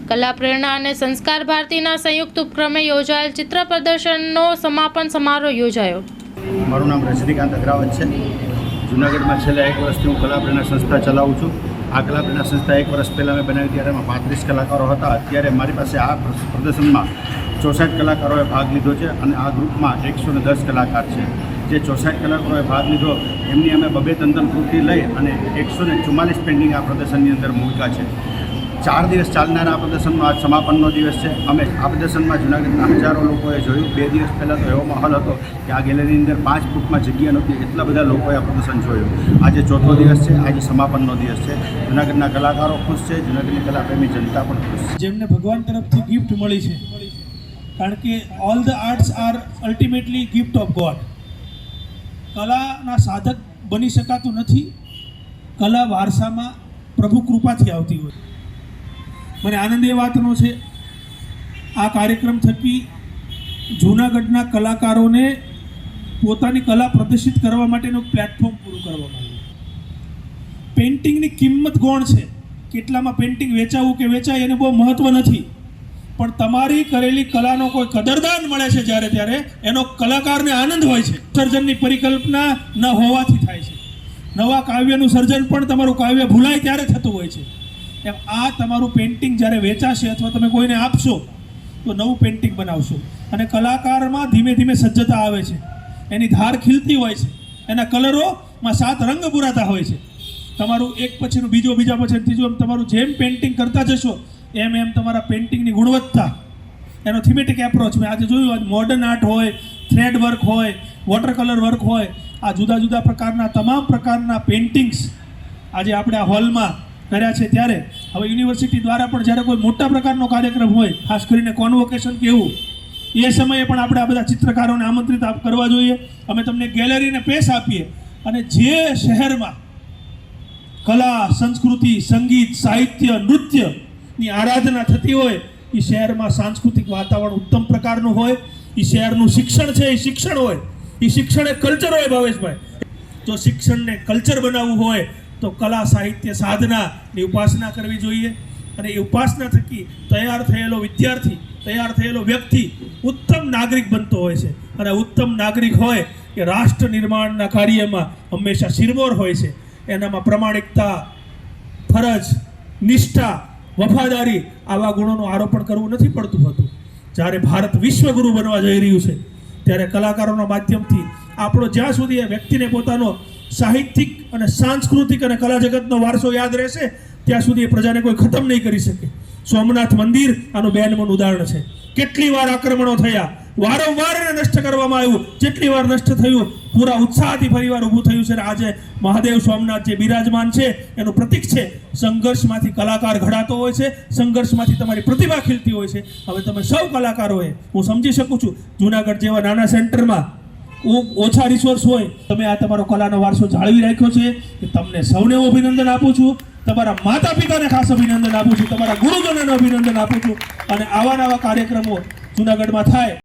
કલા પ્રેરણા અને સંસ્કાર ભારતીના સંયુક્ત ઉપક્રમે યોજાયેલ ચિત્ર પ્રદર્શનનો સમાપન સમારોહ યોજાયો। મારું નામ રજનીકાંત અગ્રાવત છે। જૂનાગઢમાં છેલ્લા 1 વર્ષથી હું કલા પ્રેરણા સંસ્થા ચલાવું છું। આ કલા પ્રેરણા સંસ્થા 1 વર્ષ પહેલાં મેં બનાવી ત્યારે એમાં 35 કલાકારો હતા। અત્યારે મારી પાસે આ પ્રદર્શનમાં 64 કલાકારોએ ભાગ લીધો છે અને આ ગ્રુપમાં 110 કલાકાર છે। જે 64 કલાકારોએ ભાગ લીધો એમની અમે 2 તંતન પૂર્તિ લઈ અને 144 પેઇન્ટિંગ આ પ્રદર્શનની અંદર મૂક્યા છે। 4 દિવસ ચાલનારા આ પ્રદર્શનમાં આજ સમાપનનો દિવસ છે। અમે આ પ્રદર્શનમાં જૂનાગઢના હજારો લોકોએ જોયું। 2 દિવસ પહેલાં તો એવો માહોલ હતો કે આ ગેલેરીની અંદર 5 ફૂટમાં જગ્યા નહોતી, એટલા બધા લોકોએ આ પ્રદર્શન જોયું। આજે 4થો દિવસ છે, આજે સમાપનનો દિવસ છે। જૂનાગઢના કલાકારો ખુશ છે, જૂનાગઢની કલાપ્રેમી જનતા પણ ખુશ છે। જેમને ભગવાન તરફથી ગિફ્ટ મળી છે, કારણ કે all the arts are ultimately gift of God. કલાના સાધક બની શકાતું નથી, કલા વારસામાં પ્રભુ કૃપાથી આવતી હોય। મને આનંદ એ વાતનો છે આ કાર્યક્રમ થકી જૂનાગઢના કલાકારોને પોતાની કલા પ્રદર્શિત કરવા માટેનું પ્લેટફોર્મ પૂરું કરવામાં આવ્યું। પેઇન્ટિંગની કિંમત કોણ છે, કેટલામાં પેઇન્ટિંગ વેચાવું કે વેચાય એને બહુ મહત્ત્વ નથી, પણ તમારી કરેલી કલાનો કોઈ કદરદાન મળે છે ત્યારે એનો કલાકારને આનંદ હોય છે। સર્જનની પરિકલ્પના ન હોવાથી થાય છે। નવા કાવ્યનું સર્જન પણ તમારું કાવ્ય ભૂલાય ત્યારે થતું હોય છે। એમ આ તમારું પેઇન્ટિંગ જ્યારે વેચાશે અથવા તમે કોઈને આપશો તો નવું પેઇન્ટિંગ બનાવશો અને કલાકારમાં ધીમે ધીમે સજ્જતા આવે છે, એની ધાર ખીલતી હોય છે, એના કલરોમાં 7 રંગ પૂરાતા હોય છે। તમારું એક પછીનું બીજા પછી ત્રીજું એમ તમારું જેમ પેઇન્ટિંગ કરતા જશો એમ તમારા પેઇન્ટિંગની ગુણવત્તા, એનો થીમેટિક એપ્રોચ મેં આજે જોયું, આજ મોડર્ન આર્ટ હોય, થ્રેડ વર્ક હોય, વોટર કલર વર્ક હોય, આ જુદા જુદા પ્રકારના તમામ પ્રકારના પેઇન્ટિંગ્સ આજે આપણે આ હોલમાં કર્યા છે। ત્યારે હવે યુનિવર્સિટી દ્વારા પણ જ્યારે કોઈ મોટા પ્રકારનો કાર્યક્રમ હોય, ખાસ કરીને કોન્વોકેશન કે એવું, એ સમયે પણ આપણે આ બધા ચિત્રકારોને આમંત્રિત કરવા જોઈએ। અમે તમને ગેલેરીને પેશ આપીએ અને જે શહેરમાં કલા, સંસ્કૃતિ, સંગીત, સાહિત્ય, નૃત્યની આરાધના થતી હોય એ શહેરમાં સાંસ્કૃતિક વાતાવરણ ઉત્તમ પ્રકારનું હોય, એ શહેરનું શિક્ષણ છે એ શિક્ષણ હોય, એ શિક્ષણ એ કલ્ચર હોય। ભાવેશભાઈ, તો શિક્ષણને કલ્ચર બનાવવું હોય તો કલા, સાહિત્ય, સાધનાની ઉપાસના કરવી જોઈએ અને એ ઉપાસના થકી તૈયાર થયેલો વિદ્યાર્થી, તૈયાર થયેલો વ્યક્તિ ઉત્તમ નાગરિક બનતો હોય છે અને ઉત્તમ નાગરિક હોય કે રાષ્ટ્ર નિર્માણના કાર્યમાં હંમેશા શિરમોર હોય છે। એનામાં પ્રમાણિકતા, ફરજ, નિષ્ઠા, વફાદારી આવા ગુણોનું આરોપણ કરવું નથી પડતું હતું। જ્યારે ભારત વિશ્વગુરુ બનવા જઈ રહ્યું છે ત્યારે કલાકારોના માધ્યમથી આપણો જ્યાં સુધી એ વ્યક્તિને પોતાનો સાહિત્યિક અને સાંસ્કૃતિક અને કલા જગતનો વારસો યાદ રહેશે ત્યાં સુધી એ પ્રજાને કોઈ ખતમ નહીં કરી શકે। સોમનાથ મંદિર આનું બેનમૂન ઉદાહરણ છે। કેટલી વાર આક્રમણો થયા, વારંવાર એને નષ્ટ કરવામાં આવ્યું, જેટલી વાર નષ્ટ થયું પૂરા ઉત્સાહથી ફરીવાર ઊભું થયું છે। આજે મહાદેવ સોમનાથ જે બિરાજમાન છે એનું પ્રતીક છે। સંઘર્ષમાંથી કલાકાર ઘડાતો હોય છે, સંઘર્ષમાંથી તમારી પ્રતિભા ખીલતી હોય છે। હવે તમે સૌ કલાકારોએ, હું સમજી શકું છું જૂનાગઢ જેવા નાના સેન્ટરમાં ઓછા રિસોર્સ હોય, તમે આ તમારો કલાનો વારસો જાળવી રાખ્યો છે કે તમને સૌને હું અભિનંદન આપું છું। તમારા માતા પિતાને ખાસ અભિનંદન આપું છું, તમારા ગુરુજનોને અભિનંદન આપું છું અને આવા નવા કાર્યક્રમો જૂનાગઢમાં થાય